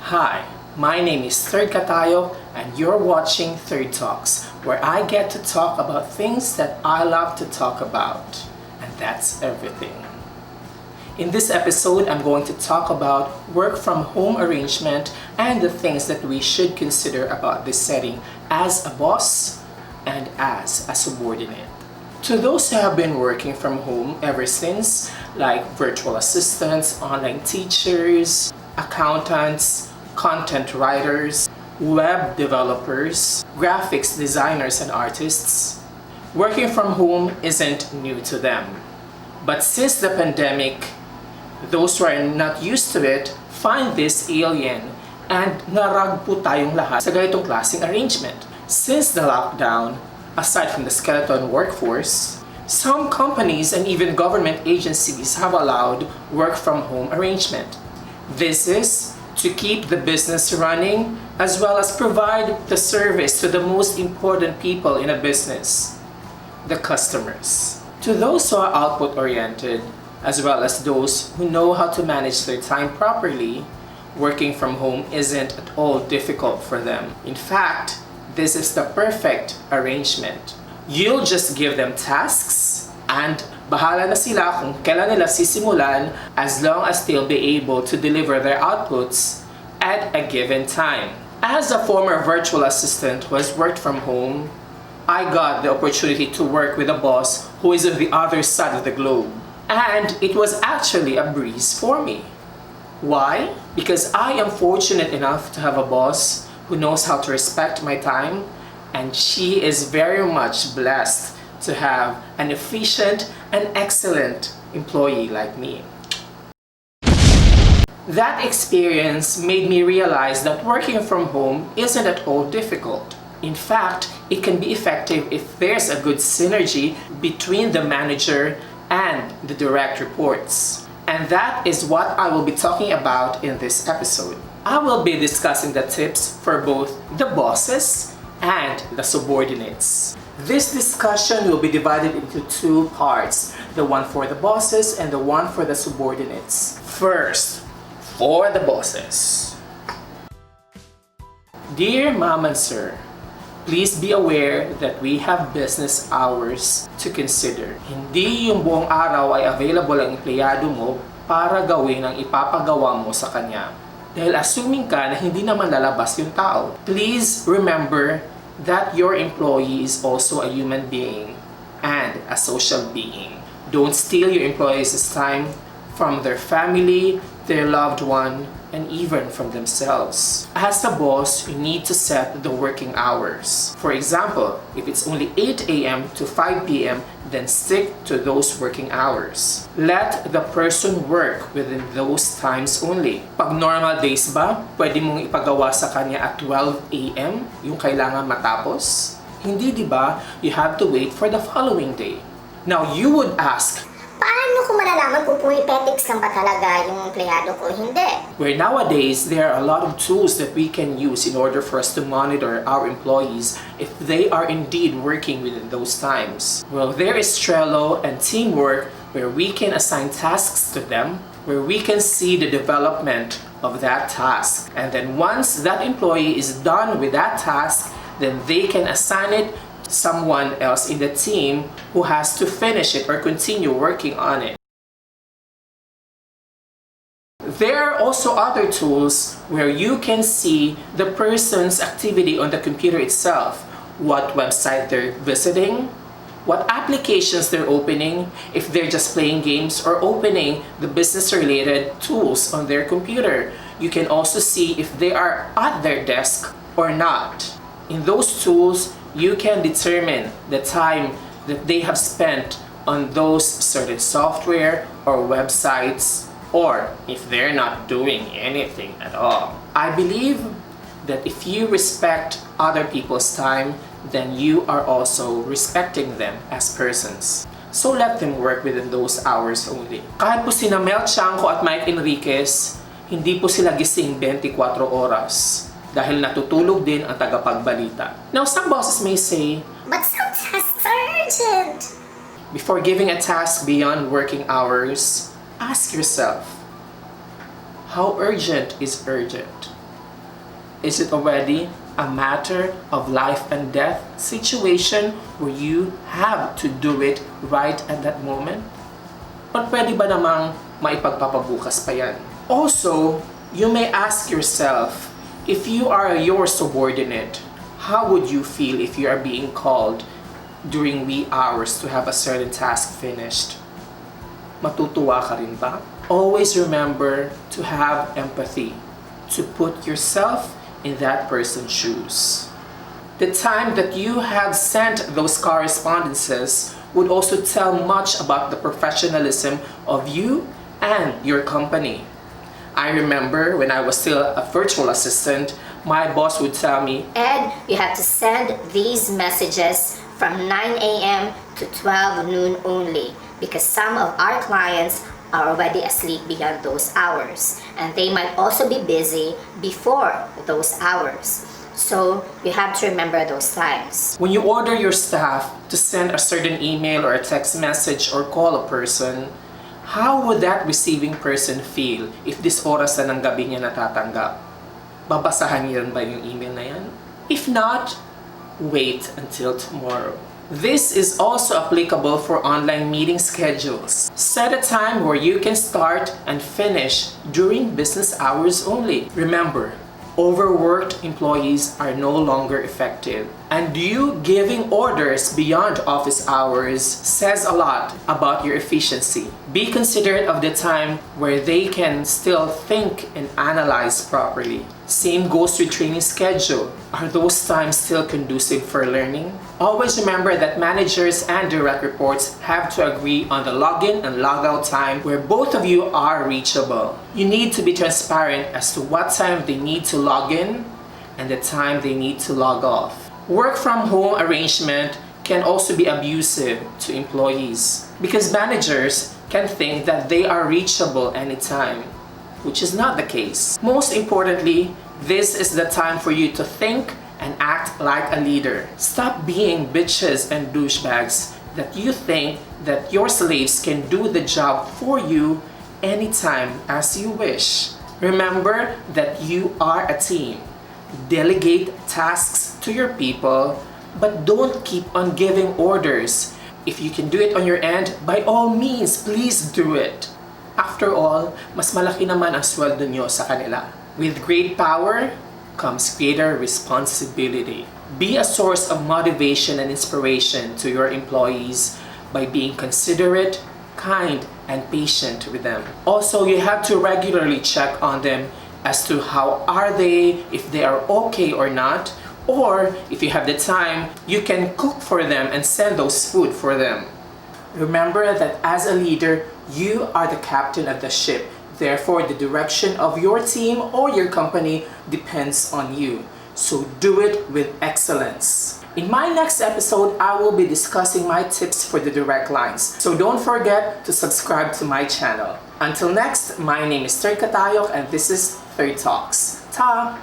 Hi, my name is Third Katayo and you're watching Third Talks, where I get to talk about things that I love to talk about. And that's everything. In this episode, I'm going to talk about work from home arrangement and the things that we should consider about this setting as a boss and as a subordinate. To those who have been working from home ever since, like virtual assistants, online teachers, accountants, content writers, web developers, graphics designers and artists, working from home isn't new to them. But since the pandemic, those who are not used to it find this alien and narag po tayong lahat sa ganitong klaseng arrangement. Since the lockdown, aside from the skeleton workforce, some companies and even government agencies have allowed work from home arrangement. This is to keep the business running as well as provide the service to the most important people in a business, the customers. To those who are output oriented, as well as those who know how to manage their time properly, working from home isn't at all difficult for them. In fact, this is the perfect arrangement. You'll just give them tasks and bahala na sila kung kailan nila sisimulan as long as they'll be able to deliver their outputs at a given time. As a former virtual assistant who has worked from home, I got the opportunity to work with a boss who is on the other side of the globe. And it was actually a breeze for me. Why? Because I am fortunate enough to have a boss who knows how to respect my time, and she is very much blessed to have an efficient and excellent employee like me. That experience made me realize that working from home isn't at all difficult. In fact, it can be effective if there's a good synergy between the manager and the direct reports. And that is what I will be talking about in this episode. I will be discussing the tips for both the bosses and the subordinates. This discussion will be divided into two parts, the one for the bosses and the one for the subordinates. First, for the bosses. Dear Ma'am and Sir, please be aware that we have business hours to consider. Hindi yung buong araw ay available ang empleyado mo para gawin ang ipapagawa mo sa kanya. Dahil assuming ka na hindi naman lalabas yung tao. Please remember that your employee is also a human being and a social being. Don't steal your employees' time from their family, their loved one, and even from themselves. As a boss, you need to set the working hours. For example, if it's only 8 a.m. to 5 p.m., then stick to those working hours. Let the person work within those times only. Pag normal days ba, pwede mong ipagawa sa kanya at 12 a.m. yung kailangan matapos? Hindi, di ba? You have to wait for the following day. Now, you would ask, paano ko malalaman kung pumipetics lang ba talaga yung empleyado ko? Hindi. Where nowadays, there are a lot of tools that we can use in order for us to monitor our employees if they are indeed working within those times. Well, there is Trello and Teamwork where we can assign tasks to them, where we can see the development of that task. And then once that employee is done with that task, then they can assign it someone else in the team who has to finish it or continue working on it. There are also other tools where you can see the person's activity on the computer itself, what website they're visiting, what applications they're opening, if they're just playing games or opening the business-related tools on their computer. You can also see if they are at their desk or not. In those tools, you can determine the time that they have spent on those certain software or websites, or if they're not doing anything at all. I believe that if you respect other people's time, then you are also respecting them as persons. So let them work within those hours only. Kahit po sina Mel Chanco at Mike Enriquez, hindi po sila gising 24 oras. Dahil natutulog din ang tagapagbalita. Now, some bosses may say, but some tasks are urgent. Before giving a task beyond working hours, ask yourself, how urgent is urgent? Is it already a matter of life and death situation where you have to do it right at that moment? Or pwede ba namang maipagpapabukas pa yan? Also, you may ask yourself, if you are your subordinate, how would you feel if you are being called during wee hours to have a certain task finished? Matutuwa ka rin ba? Always remember to have empathy, to put yourself in that person's shoes. The time that you have sent those correspondences would also tell much about the professionalism of you and your company. I remember when I was still a virtual assistant, my boss would tell me, Ed, you have to send these messages from 9 a.m. to 12 noon only because some of our clients are already asleep beyond those hours and they might also be busy before those hours. So you have to remember those times. when you order your staff to send a certain email or a text message or call a person, how would that receiving person feel if this oras na ng gabi niya natatanggap? Babasahan niya ba yung email na yan? If not, wait until tomorrow. This is also applicable for online meeting schedules. Set a time where you can start and finish during business hours only. Remember, overworked employees are no longer effective. And you giving orders beyond office hours says a lot about your efficiency. Be considerate of the time where they can still think and analyze properly. Same goes with training schedule. Are those times still conducive for learning? Always remember that managers and direct reports have to agree on the login and logout time where both of you are reachable. You need to be transparent as to what time they need to log in and the time they need to log off. Work from home arrangement can also be abusive to employees because managers can think that they are reachable anytime, which is not the case. Most importantly, this is the time for you to think and act like a leader. Stop being bitches and douchebags that you think that your slaves can do the job for you anytime as you wish. Remember that you are a team. Delegate tasks to your people, but don't keep on giving orders. If you can do it on your end, by all means, please do it. After all, mas malaki naman ang sweldo nyo sa kanila. With great power comes greater responsibility. Be a source of motivation and inspiration to your employees by being considerate, kind, and patient with them. Also, you have to regularly check on them as to how are they, if they are okay or not, or if you have the time, you can cook for them and send those food for them. Remember that as a leader, you are the captain of the ship. Therefore, the direction of your team or your company depends on you. So do it with excellence. In my next episode, I will be discussing my tips for the direct lines. So don't forget to subscribe to my channel. Until next, my name is Trello and this is Third Talks. Ta!